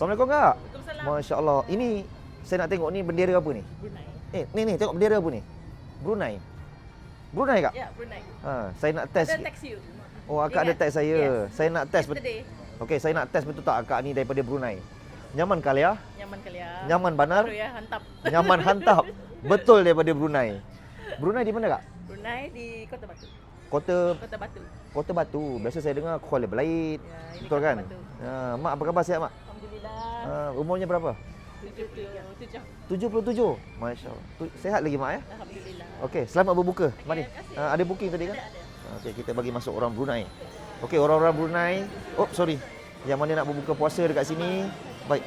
Assalamualaikum Kak. Waalaikumsalam. Masya Allah. Ini saya nak tengok ni bendera apa ni? Brunei. Ni tengok bendera apa ni? Brunei. Brunei Kak? Ya, Brunei. Saya nak test. Ada text you. Oh, Akak ada test saya. Yes. Saya nak test Yesterday. Okey, saya nak test betul tak Akak ni daripada Brunei. Nyaman kali ya? Nyaman kali ya. Nyaman banar? Baru ya, hantap. Nyaman hantap. Betul daripada Brunei. Brunei di mana Kak? Brunei di Kota Batu. Kota Kota Batu. Kota Batu. Biasa saya dengar Kuala Belait. Ya, ini Betul Kota kan? Batu. Mak apa khabar, sihat mak? Alhamdulillah. Umurnya berapa? 77. 77. Masya-Allah. Sehat lagi mak ya? Alhamdulillah. Okey, selamat berbuka. Mari. terima kasih. Ada booking tadi kan? Ada. Okey, kita bagi masuk orang Brunei. Okey, orang-orang Brunei. Oh, sorry. Yang mana nak berbuka puasa dekat sini? Baik.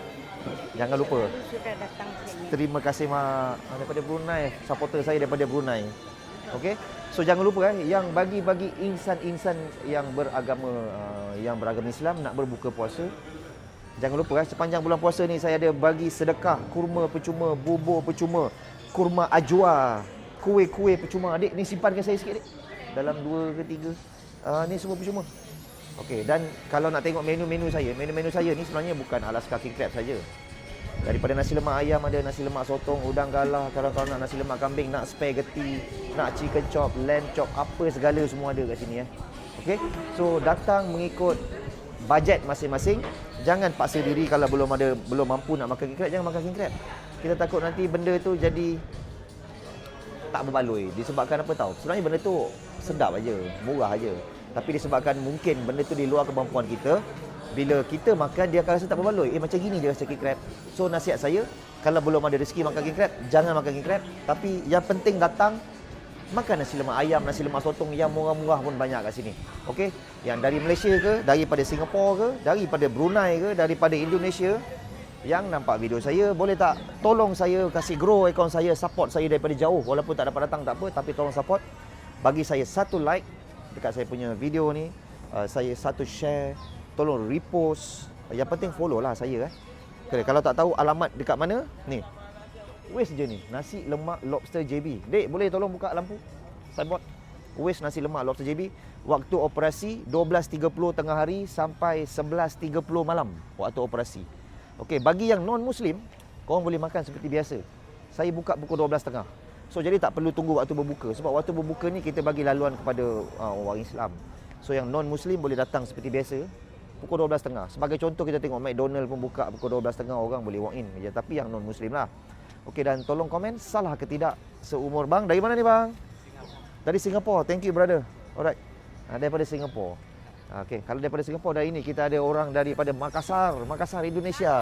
Jangan lupa. Sudah datang sini. Terima kasih mak daripada Brunei. Supporter saya daripada Brunei. Okey. So jangan lupa yang bagi insan-insan yang beragama Islam nak berbuka puasa. Jangan lupa sepanjang bulan puasa ni saya ada bagi sedekah kurma percuma, bubur percuma, kurma ajwa, kuih-kuih percuma. Adik ni simpankan saya sikit adik. Dalam 2 ke 3. Ni semua percuma. Okey, dan kalau nak tengok menu-menu saya ni sebenarnya bukan Alaska King Crab saja. Daripada nasi lemak ayam ada, nasi lemak sotong, udang galah, kalau nak nasi lemak kambing, nak spaghetti, nak chicken chop, lamb chop, apa segala semua ada kat sini Okey. So datang mengikut bajet masing-masing. Jangan paksa diri kalau belum mampu nak makan king crab, jangan makan king crab. Kita takut nanti benda tu jadi tak berbaloi. Disebabkan apa tahu? Sebenarnya benda tu sedap aja, murah aja. Tapi disebabkan mungkin benda tu di luar kemampuan kita. Bila kita makan, dia akan rasa tak berbaloi. Macam gini dia rasa king crab. So nasihat saya, kalau belum ada rezeki makan king crab, jangan makan king crab. Tapi yang penting datang, makan nasi lemak ayam, nasi lemak sotong yang murah-murah pun banyak kat sini. Okey? Yang dari Malaysia ke, daripada Singapura ke, daripada Brunei ke, daripada Indonesia, yang nampak video saya, boleh tak tolong saya kasih grow akaun saya, support saya daripada jauh. Walaupun tak dapat datang tak apa, tapi tolong support. Bagi saya satu like dekat saya punya video ni, saya satu share, tolong repost. Yang penting follow lah saya Okay, kalau tak tahu alamat dekat mana, ni. Wes je ni, nasi lemak lobster JB. Dek, boleh tolong buka lampu? Signboard. Wes nasi lemak lobster JB. Waktu operasi 12.30 tengah hari sampai 11.30 malam waktu operasi. Okey, bagi yang non-Muslim, korang boleh makan seperti biasa. Saya buka pukul 12.30. So jadi tak perlu tunggu waktu berbuka. Sebab waktu berbuka ni kita bagi laluan kepada orang Islam. So yang non-Muslim boleh datang seperti biasa pukul 12.30. Sebagai contoh kita tengok McDonald pun buka pukul 12.30, orang boleh walk in je. Tapi yang non-Muslim lah. Okey, dan tolong komen salah ke tidak seumur bang. Dari mana ni bang? Singapura. Dari Singapura. Thank you brother. Alright. Daripada Singapura. Okey, kalau daripada Singapura dah ini kita ada orang daripada Makassar, Indonesia.